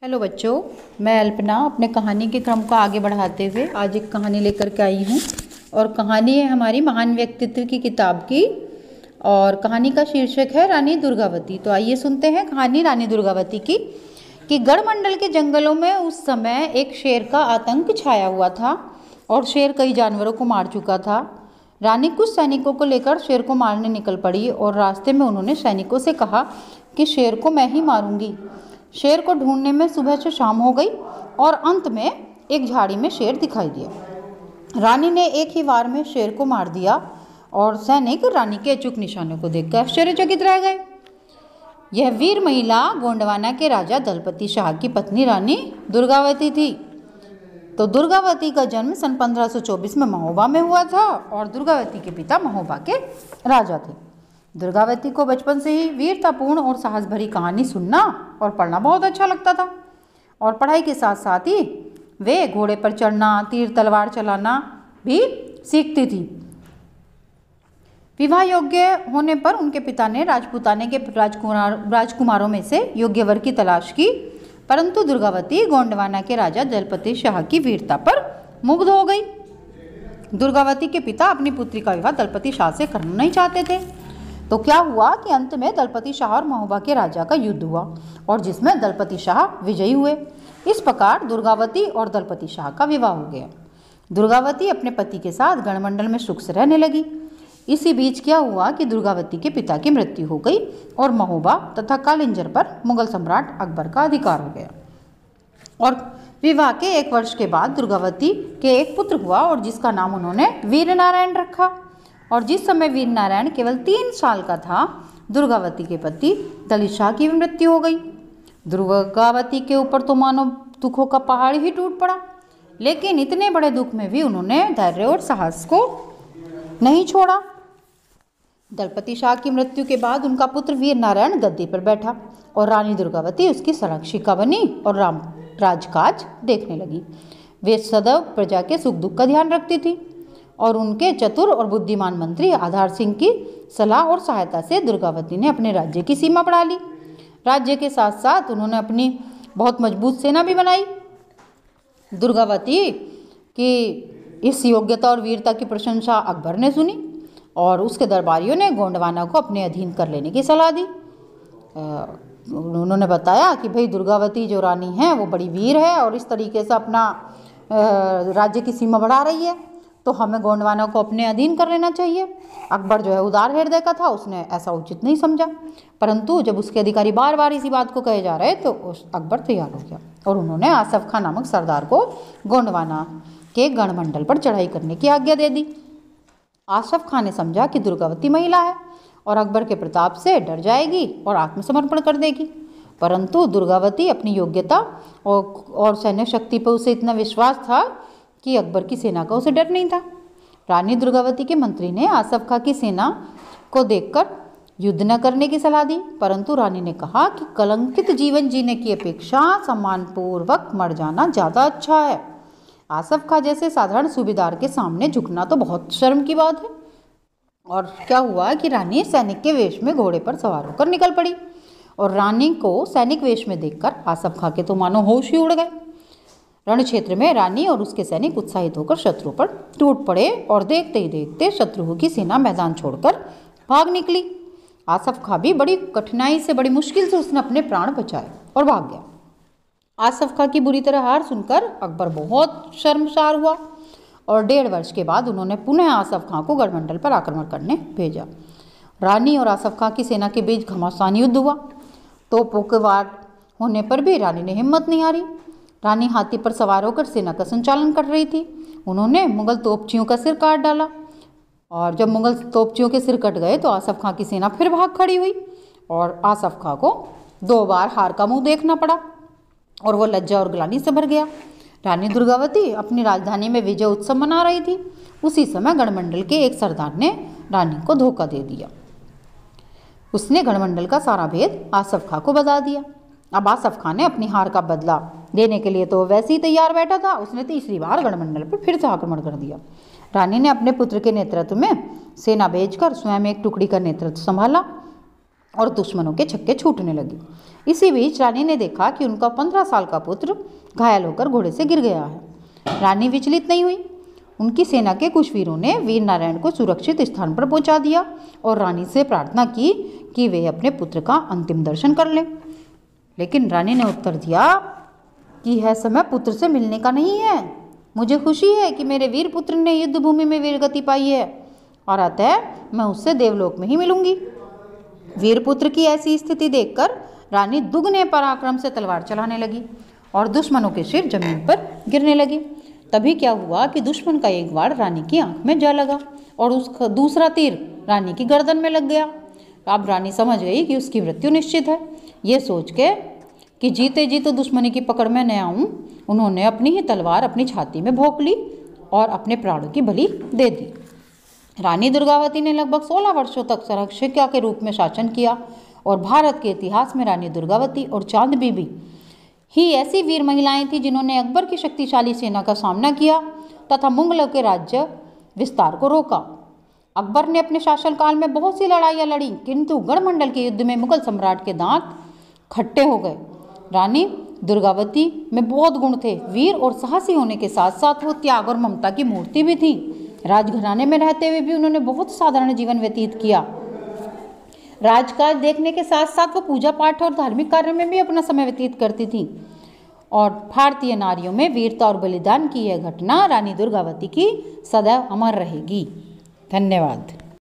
Hello बच्चों, मैं अल्पना अपने कहानी के क्रम को आगे बढ़ाते हुए आज एक कहानी लेकर के आई हूँ। और कहानी है हमारी महान व्यक्तित्व की किताब की, और कहानी का शीर्षक है रानी दुर्गावती। तो आइए सुनते हैं कहानी रानी दुर्गावती की। कि गढ़मंडल के जंगलों में उस समय एक शेर का आतंक छाया हुआ था और शेर कई जानवरों को मार चुका था। रानी कुछ सैनिकों को लेकर शेर को मारने निकल पड़ी और रास्ते में उन्होंने सैनिकों से कहा कि शेर को मैं ही मारूंगी। शेर को ढूंढने में सुबह से शाम हो गई और अंत में एक झाड़ी में शेर दिखाई दिया। रानी ने एक ही वार में शेर को मार दिया और सैनिक रानी के अचूक निशानों को देखकर आश्चर्यचकित रह गए। यह वीर महिला गोंडवाना के राजा दलपति शाह की पत्नी रानी दुर्गावती थी। तो दुर्गावती का जन्म सन 1524 में महोबा में हुआ था और दुर्गावती के पिता महोबा के राजा थे। दुर्गावती को बचपन से ही वीरतापूर्ण और साहस भरी कहानी सुनना और पढ़ना बहुत अच्छा लगता था, और पढ़ाई के साथ साथ ही वे घोड़े पर चढ़ना, तीर तलवार चलाना भी सीखती थी। विवाह योग्य होने पर उनके पिता ने राजपूताने के राजकुमारों में से योग्य वर की तलाश की, परंतु दुर्गावती गोंडवाना के राजा दलपति शाह की वीरता पर मुग्ध हो गई। दुर्गावती के पिता अपनी पुत्री का विवाह दलपति शाह से करना नहीं चाहते थे। तो क्या हुआ कि अंत में दलपति शाह और महोबा के राजा का युद्ध हुआ और जिसमें दलपति शाह विजयी हुए। इस प्रकार दुर्गावती और दलपति शाह का विवाह हो गया। दुर्गावती अपने पति के साथ गढ़मंडल में सुख से रहने लगी। इसी बीच क्या हुआ कि दुर्गावती के पिता की मृत्यु हो गई और महोबा तथा कालिंजर पर मुगल सम्राट अकबर का अधिकार हो गया। और विवाह के 1 वर्ष के बाद दुर्गावती के एक पुत्र हुआ और जिसका नाम उन्होंने वीरनारायण रखा। और जिस समय वीरनारायण केवल 3 साल का था, दुर्गावती के पति दलित शाह की मृत्यु हो गई। दुर्गावती के ऊपर तो मानो दुखों का पहाड़ ही टूट पड़ा, लेकिन इतने बड़े दुख में भी उन्होंने धैर्य और साहस को नहीं छोड़ा। दलपति शाह की मृत्यु के बाद उनका पुत्र वीरनारायण गद्दी पर बैठा और रानी दुर्गावती उसकी संरक्षिका बनी और राजकाज देखने लगी। वे सदैव प्रजा के सुख दुख का ध्यान रखती थी और उनके चतुर और बुद्धिमान मंत्री आधार सिंह की सलाह और सहायता से दुर्गावती ने अपने राज्य की सीमा बढ़ा ली। राज्य के साथ साथ उन्होंने अपनी बहुत मजबूत सेना भी बनाई। दुर्गावती की इस योग्यता और वीरता की प्रशंसा अकबर ने सुनी और उसके दरबारियों ने गोंडवाना को अपने अधीन कर लेने की सलाह दी। उन्होंने बताया कि भाई दुर्गावती जो रानी है वो बड़ी वीर है और इस तरीके से अपना राज्य की सीमा बढ़ा रही है, तो हमें गोंडवाना को अपने अधीन कर लेना चाहिए। अकबर जो है उदार हृदय का था, उसने ऐसा उचित नहीं समझा, परंतु जब उसके अधिकारी बार बार इसी बात को कहे जा रहे तो अकबर तैयार हो गया और उन्होंने आसफ खां नामक सरदार को गोंडवाना के गढ़मंडल पर चढ़ाई करने की आज्ञा दे दी। आसफ खां ने समझा कि दुर्गावती महिला है और अकबर के प्रताप से डर जाएगी और आत्मसमर्पण कर देगी, परंतु दुर्गावती अपनी योग्यता और सैन्य शक्ति पर उसे इतना विश्वास था कि अकबर की सेना का उसे डर नहीं था। रानी दुर्गावती के मंत्री ने आसफ खां की सेना को देखकर युद्ध न करने की सलाह दी, परंतु रानी ने कहा कि कलंकित जीवन जीने की अपेक्षा सम्मानपूर्वक मर जाना ज़्यादा अच्छा है। आसफ खां जैसे साधारण सूबेदार के सामने झुकना तो बहुत शर्म की बात है। और क्या हुआ कि रानी सैनिक के वेश में घोड़े पर सवार होकर निकल पड़ी और रानी को सैनिक वेश में देखकर आसफ खां के तो मानो होश ही उड़ गए। रण क्षेत्र में रानी और उसके सैनिक उत्साहित होकर शत्रु पर टूट पड़े और देखते ही देखते शत्रुओं की सेना मैदान छोड़कर भाग निकली। आसफ खां भी बड़ी कठिनाई से, बड़ी मुश्किल से उसने अपने प्राण बचाए और भाग गया। आसफ खां की बुरी तरह हार सुनकर अकबर बहुत शर्मसार हुआ और 1.5 वर्ष के बाद उन्होंने पुनः आसफ खां को गढ़मंडल पर आक्रमण करने भेजा। रानी और आसफ खां की सेना के बीच घमासान युद्ध हुआ। तोपों के वार होने पर भी रानी ने हिम्मत नहीं हारी। रानी हाथी पर सवार होकर सेना का संचालन कर रही थी। उन्होंने मुगल तोपचियों का सिर काट डाला और जब मुगल तोपचियों के सिर कट गए तो आसफ खां की सेना फिर भाग खड़ी हुई और आसफ खां को 2 बार हार का मुंह देखना पड़ा और वो लज्जा और ग्लानि से भर गया। रानी दुर्गावती अपनी राजधानी में विजय उत्सव मना रही थी। उसी समय गढ़मंडल के एक सरदार ने रानी को धोखा दे दिया। उसने गढ़मंडल का सारा भेद आसफ खां को बता दिया। अब आसफ खां ने अपनी हार का बदला देने के लिए तो वैसे ही तैयार बैठा था। उसने तीसरी बार गढ़मंडल पर फिर से आक्रमण कर दिया। रानी ने अपने पुत्र के नेतृत्व में सेना भेजकर स्वयं एक टुकड़ी का नेतृत्व संभाला और दुश्मनों के छक्के छूटने लगे। इसी बीच रानी ने देखा कि उनका 15 साल का पुत्र घायल होकर घोड़े से गिर गया है। रानी विचलित नहीं हुई। उनकी सेना के कुछ वीरों ने वीर नारायण को सुरक्षित स्थान पर पहुंचा दिया और रानी से प्रार्थना की कि वे अपने पुत्र का अंतिम दर्शन कर लें। लेकिन रानी ने उत्तर दिया कि यह समय पुत्र से मिलने का नहीं है। मुझे खुशी है कि मेरे वीर पुत्र ने युद्ध भूमि में वीरगति पाई है और अतः मैं उससे देवलोक में ही मिलूंगी। वीरपुत्र की ऐसी स्थिति देखकर रानी दुगने पराक्रम से तलवार चलाने लगी और दुश्मनों के सिर जमीन पर गिरने लगे। तभी क्या हुआ कि दुश्मन का एक वार रानी की आंख में जा लगा और उसका दूसरा तीर रानी की गर्दन में लग गया। अब रानी समझ गई कि उसकी मृत्यु निश्चित है। ये सोच के कि जीते जी तो दुश्मनी की पकड़ में न आऊं, उन्होंने अपनी ही तलवार अपनी छाती में भोंक ली और अपने प्राणों की बलि दे दी। रानी दुर्गावती ने लगभग 16 वर्षों तक संरक्षिका के रूप में शासन किया और भारत के इतिहास में रानी दुर्गावती और चांद बीबी ही ऐसी वीर महिलाएं थीं जिन्होंने अकबर की शक्तिशाली सेना का सामना किया तथा मुगलों के राज्य विस्तार को रोका। अकबर ने अपने शासनकाल में बहुत सी लड़ाइयाँ लड़ी, किंतु गढ़मंडल के युद्ध में मुगल सम्राट के दांत खट्टे हो गए। रानी दुर्गावती में बहुत गुण थे। वीर और साहसी होने के साथ साथ वो त्याग और ममता की मूर्ति भी थी। राजघराने में रहते हुए भी उन्होंने बहुत साधारण जीवन व्यतीत किया। राजकाज देखने के साथ साथ वो पूजा पाठ और धार्मिक कार्य में भी अपना समय व्यतीत करती थी। और भारतीय नारियों में वीरता और बलिदान की यह घटना रानी दुर्गावती की सदैव अमर रहेगी। धन्यवाद।